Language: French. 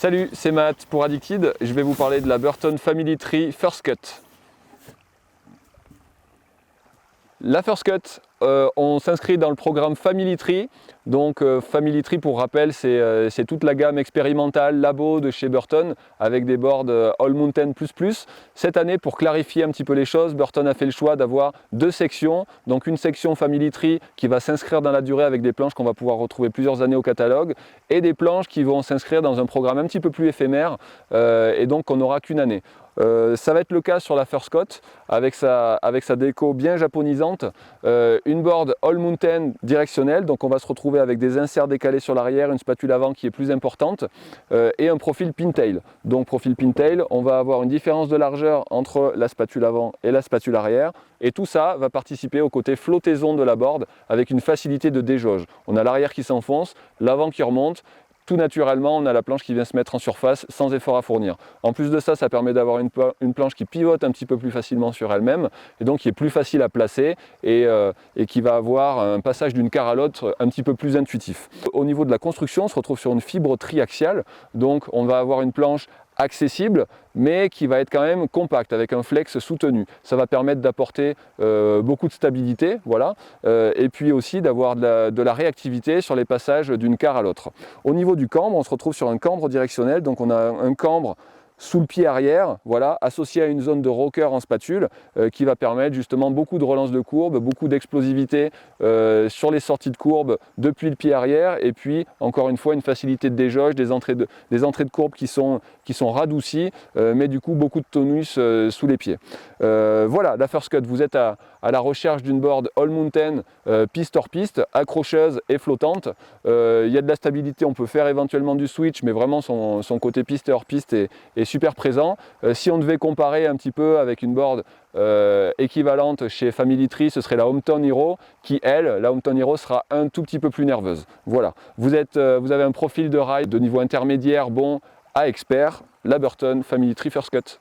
Salut, c'est Matt pour Addicted. Je vais vous parler de la Burton Family Tree First Cut. La First Cut, on s'inscrit dans le programme Family Tree. Donc Family Tree, pour rappel, c'est toute la gamme expérimentale labo de chez Burton avec des boards All Mountain++. Cette année, pour clarifier un petit peu les choses, Burton a fait le choix d'avoir deux sections. Donc une section Family Tree qui va s'inscrire dans la durée avec des planches qu'on va pouvoir retrouver plusieurs années au catalogue et des planches qui vont s'inscrire dans un programme un petit peu plus éphémère et donc on n'aura qu'une année. Ça va être le cas sur la First Cut avec sa déco bien japonisante, une board All Mountain directionnelle, donc on va se retrouver avec des inserts décalés sur l'arrière, une spatule avant qui est plus importante et un profil pintail. Donc profil pintail, on va avoir une différence de largeur entre la spatule avant et la spatule arrière et tout ça va participer au côté flottaison de la board avec une facilité de déjauge. On a l'arrière qui s'enfonce, l'avant qui remonte. Tout naturellement, on a la planche qui vient se mettre en surface sans effort à fournir. En plus de ça, ça permet d'avoir une planche qui pivote un petit peu plus facilement sur elle-même et donc qui est plus facile à placer et qui va avoir un passage d'une carre à l'autre un petit peu plus intuitif. Au niveau de la construction, on se retrouve sur une fibre triaxiale, donc on va avoir une planche accessible mais qui va être quand même compacte avec un flex soutenu. Ça va permettre d'apporter beaucoup de stabilité, voilà, et puis aussi d'avoir de la réactivité sur les passages d'une carre à l'autre. Au niveau du cambre, on se retrouve sur un cambre directionnel, donc on a un cambre sous le pied arrière, voilà, associé à une zone de rocker en spatule qui va permettre justement beaucoup de relance de courbe, beaucoup d'explosivité sur les sorties de courbe depuis le pied arrière et puis encore une fois une facilité de déjauge, des entrées de courbe qui sont radoucies mais du coup beaucoup de tonus sous les pieds. Voilà, la First Cut, vous êtes à la recherche d'une board All Mountain piste hors piste, accrocheuse et flottante. Il y a de la stabilité, on peut faire éventuellement du switch mais vraiment son côté piste et hors piste est super présent. Si on devait comparer un petit peu avec une board équivalente chez Family Tree, ce serait la Hometown Hero qui, elle, la Hometown Hero sera un tout petit peu plus nerveuse. Voilà, vous avez un profil de ride de niveau intermédiaire bon à expert, la Burton Family Tree First Cut.